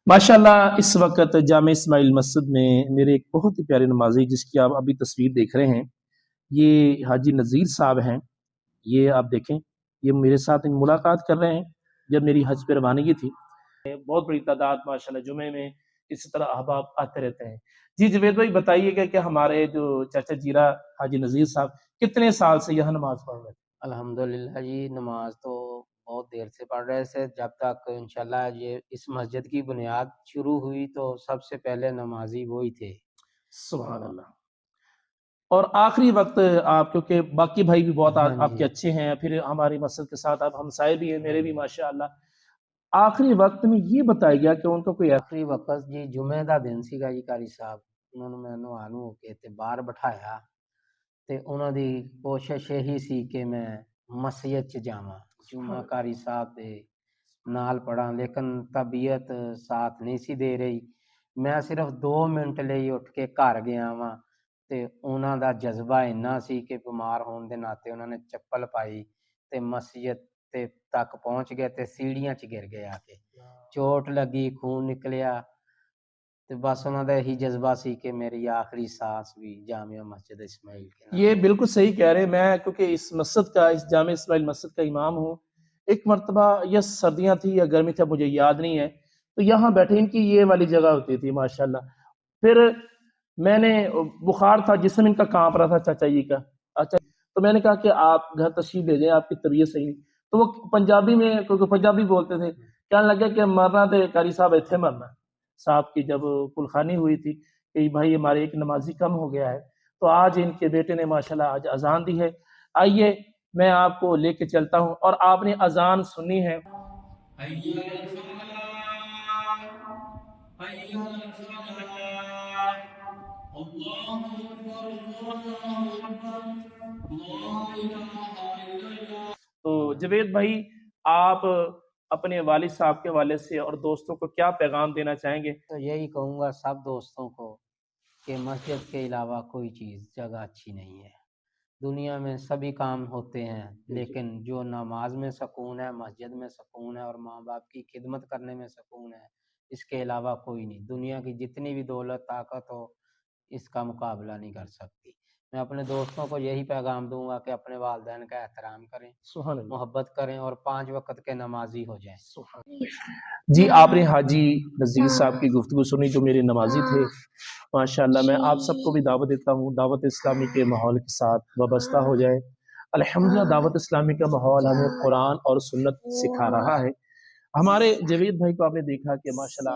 माशाल्लाह इस वक़्त जामे इस्माइल मस्जिद में मेरे एक बहुत ही प्यारे नमाज़ी जिसकी आप अभी तस्वीर देख रहे हैं, ये हाजी नज़ीर साहब हैं। ये आप देखें, ये मेरे साथ मुलाकात कर रहे हैं जब मेरी हज पे रवानगी थी। बहुत बड़ी तादाद माशाल्लाह जुमे में इसी तरह अहबाब आते रहते हैं। जी जवेद भाई बताइएगा कि हमारे जो चाचा जीरा हाजी नज़ीर साहब कितने साल से यहाँ नमाज़ पढ़ रहे हैं? अल्हम्दुलिल्लाह जी, नमाज तो बहुत देर से पढ़ रहे थे। जब तक इंशाल्लाह ये इस मस्जिद की बुनियाद शुरू हुई तो सबसे पहले नमाजी वही थे। सुभान अल्लाह। और आखिरी वक़्त आप क्योंकि बाकी भाई भी बहुत हाँ आपके जी। अच्छे हैं, फिर हमारी मस्जिद के साथ आप हमसाए भी हैं, मेरे भी माशाअल्लाह। आखिरी वक़्त में ये बताइए कि उनका कोई आखिरी वक़्त जी जुमे ਦਾ दिन ਸੀਗਾ ਜੀ ਕਾਰੀ ਸਾਹਿਬ। ਉਹਨਾਂ ਨੂੰ ਮੈਨੂੰ ਆਨੂੰ ਹੋ ਕੇ ਤੇ ਬਾਹਰ ਬਿਠਾਇਆ ਤੇ ਉਹਨਾਂ ਦੀ ਕੋਸ਼ਿਸ਼ ਇਹੀ ਸੀ ਕਿ ਮੈਂ ਮਸਜਿਦ 'ਚ ਜਾਵਾਂ, ਜੁਮਾ ਕਾਰੀ ਸਾਹਿਬ ਦੇ ਨਾਲ ਪੜਾਂ, ਲੇਕਿਨ ਤਬੀਅਤ ਸਾਥ ਨਹੀਂ ਸੀ ਦੇ ਰਹੀ। ਮੈਂ ਸਿਰਫ 2 ਮਿੰਟ ਲਈ ਉੱਠ ਕੇ ਘਰ ਗਿਆ ਵਾਂ ਤੇ ਉਹਨਾਂ ਦਾ ਜਜ਼ਬਾ ਇੰਨਾ ਸੀ ਕਿ ਬਿਮਾਰ ਹੋਣ ਦੇ ਨਾਤੇ ਉਹਨਾਂ ਨੇ ਚੱਪਲ ਪਾਈ ਤੇ ਮਸਜਿਦ ਤੇ ਤੱਕ ਪਹੁੰਚ ਗਏ ਤੇ ਸੀੜੀਆਂ 'ਚ ਗਿਰ ਗਏ ਆ ਕੇ। ਚੋਟ ਲੱਗੀ, ਖੂਨ ਨਿਕਲਿਆ ਤੇ ਬਸ ਉਹਨਾਂ ਦਾ ਇਹੀ ਜਜ਼ਬਾ ਸੀ कि मेरी आखिरी सांस भी जामिया मस्जिद इस्माइल के नाम। ये बिल्कुल सही कह रहे हैं। मैं क्योंकि इस मस्जिद का, इस जामे इस्माइल मस्जिद का इमाम हूँ। एक मर्तबा या सर्दियाँ थी या गर्मी थी, अब मुझे याद नहीं है, तो यहाँ बैठे इनकी ये वाली जगह होती थी माशाल्लाह। फिर मैंने बुखार था, जिस्म इनका काँप रहा था चाचा जी का। अच्छा, तो मैंने कहा कि आप घर तशरीफ ले जाएं, आपकी तबीयत सही नहीं। तो वो पंजाबी में, क्योंकि पंजाबी बोलते थे, कहने लगे कि मरना तो कारी साहब इत्थे मरना। साहब की जब कुलखानी हुई थी कि भाई हमारे एक नमाजी कम हो गया है, तो आज इनके बेटे ने माशाल्लाह आज अजान दी है। आइए मैं आपको लेके चलता हूँ और आपने अजान सुनी है। तो जवेद भाई, आप अपने वालिद साहब के हवाले से और दोस्तों को क्या पैगाम देना चाहेंगे? तो यही कहूँगा सब दोस्तों को कि मस्जिद के अलावा कोई चीज़ जगह अच्छी नहीं है। दुनिया में सभी काम होते हैं, लेकिन जो नमाज में सुकून है, मस्जिद में सुकून है और माँ बाप की खिदमत करने में सुकून है, इसके अलावा कोई नहीं। दुनिया की जितनी भी दौलत ताकत हो, इसका मुकाबला नहीं कर सकती। मैं अपने दोस्तों को यही पैगाम दूंगा कि अपने वालिदैन का एहतराम करें, सुभान अल्लाह। मोहब्बत करें और 5 वक्त के नमाजी हो जाएं। जी आपने हाजी नज़ीर साहब की गुफ्तगू सुनी जो मेरे नमाजी थे। माशाल्लाह मैं आप सबको भी दावत देता हूँ, दावत इस्लामी के माहौल के साथ वाबस्ता हो जाए। अल्हम्दुलिल्लाह दावत इस्लामी का माहौल हमें कुरान और सुन्नत सिखा रहा है। हमारे जवेद भाई को आपने देखा कि माशाल्लाह